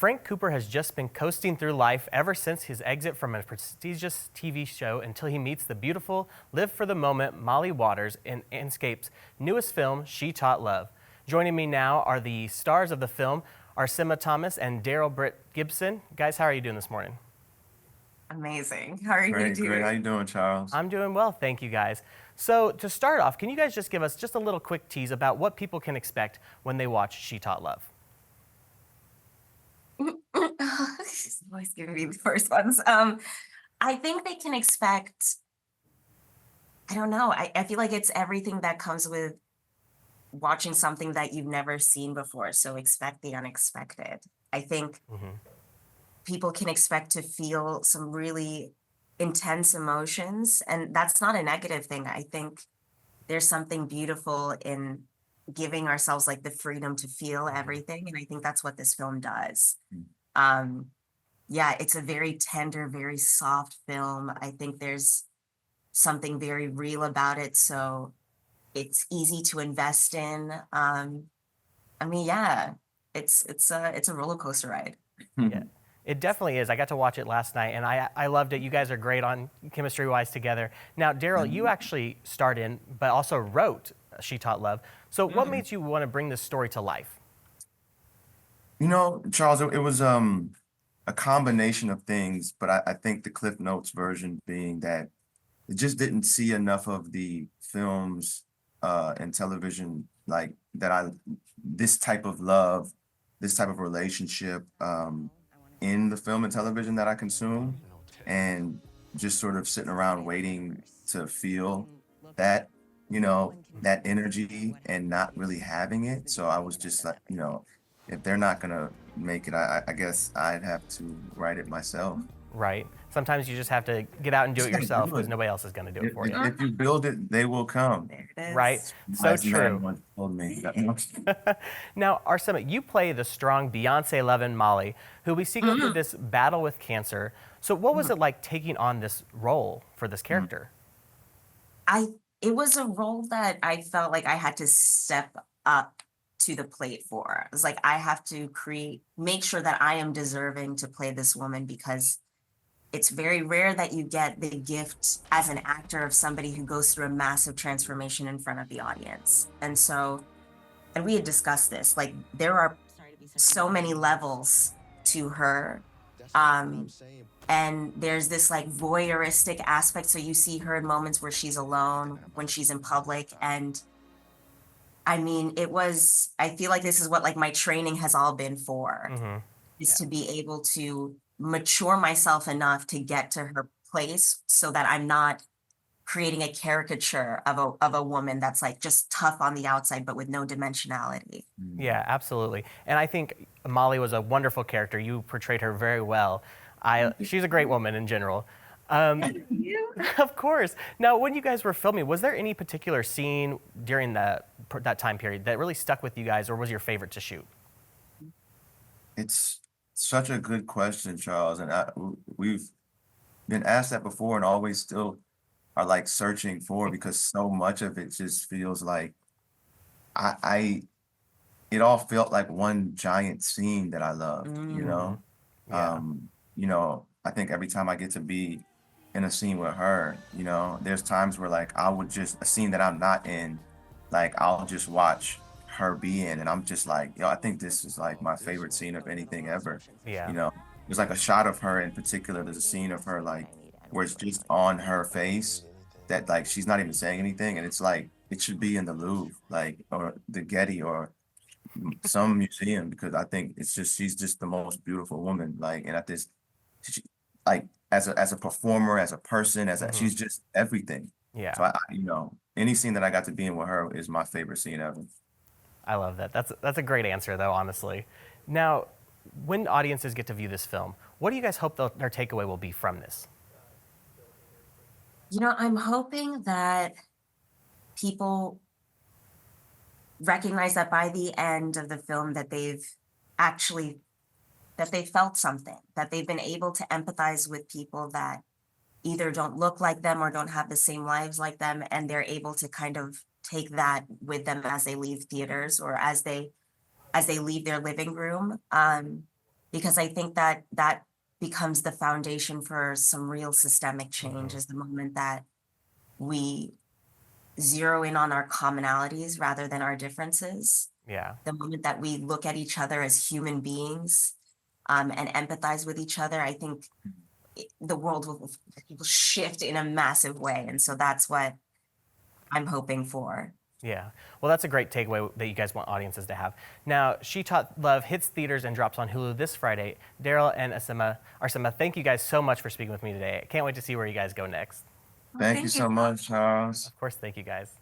Frank Cooper has just been coasting through life ever since his exit from a prestigious TV show until he meets the beautiful, live for the moment Molly Waters in Andscape's newest film, She Taught Love. Joining me now are the stars of the film, Arsema Thomas and Darrell Britt-Gibson. Guys, how are you doing this morning? Amazing. How are you Great, doing? great. How you doing, Charles? I'm doing well, thank you guys. So to start off, can you guys just give us just a little quick tease about what people can expect when they watch She Taught Love? He's always giving me the first ones. I think they can expect, I don't know, I feel like it's everything that comes with watching something that you've never seen before. So expect the unexpected. I think people can expect to feel some really intense emotions, and that's not a negative thing. I think there's something beautiful in giving ourselves like the freedom to feel everything, and I think that's what this film does. Yeah, it's a very tender, very soft film. I think there's something very real about it, so it's easy to invest in. I mean, yeah, it's a roller coaster ride. Yeah, it definitely is. I got to watch it last night, and I loved it. You guys are great on chemistry-wise together. Now, Darrell, you actually starred in, but also wrote She Taught Love. So what made you want to bring this story to life? You know, Charles, it was a combination of things, but I think the Cliff Notes version being that it just didn't see enough of the films and television like that this type of love, this type of relationship in the film and television that I consume, and just sort of sitting around waiting to feel that, that energy and not really having it. So I was just like, if they're not gonna make it, I guess I'd have to write it myself. Right. Sometimes you just have to get out and do it yourself because nobody else is going to do it for you. If you build it, they will come. There it is. Right. So Wise man true. once told me. Now, Arsema, you play the strong Beyonce loving Molly, who we see go through this battle with cancer. So what was it like taking on this role for this character? It was a role that I felt like I had to step up to the plate for. It was like I have to make sure that I am deserving to play this woman, because it's very rare that you get the gift as an actor of somebody who goes through a massive transformation in front of the audience. And we had discussed this, like there are so many levels to her. And there's this like voyeuristic aspect. So you see her in moments where she's alone, when she's in public. And I mean, I feel like this is what like my training has all been for, is to be able to mature myself enough to get to her place so that I'm not creating a caricature of a woman that's like just tough on the outside, but with no dimensionality. Yeah, absolutely. And I think Molly was a wonderful character. You portrayed her very well. She's a great woman in general. Of course. Now, when you guys were filming, was there any particular scene during that time period that really stuck with you guys, or was your favorite to shoot? It's such a good question, Charles, and we've been asked that before and always still are like searching for, because so much of it just feels like it all felt like one giant scene that I loved, Yeah. I think every time I get to be in a scene with her, there's times where like a scene that I'm not in, like I'll just watch her be in, and I'm just like, I think this is like my favorite scene of anything ever. Yeah. There's like a shot of her in particular, there's a scene of her like where it's just on her face that like she's not even saying anything, and it's like it should be in the Louvre, like, or the Getty, or some museum, because I think she's just the most beautiful woman, like, and like as a performer, as a person, she's just everything. Yeah. So any scene that I got to be in with her is my favorite scene ever. I love that. That's a great answer, though, honestly. Now, when audiences get to view this film, what do you guys hope their takeaway will be from this? I'm hoping that people recognize that by the end of the film that they felt something, that they've been able to empathize with people that either don't look like them or don't have the same lives like them, and they're able to kind of take that with them as they leave theaters, or as they leave their living room. because I think that that becomes the foundation for some real systemic change is the moment that we zero in on our commonalities rather than our differences. Yeah. The moment that we look at each other as human beings and empathize with each other, I think the world will shift in a massive way. And so that's what I'm hoping for. Yeah. Well, that's a great takeaway that you guys want audiences to have. Now, She Taught Love hits theaters and drops on Hulu this Friday. Darrell and Arsema, thank you guys so much for speaking with me today. I can't wait to see where you guys go next. Thank you so much, Charles. Of course, thank you guys.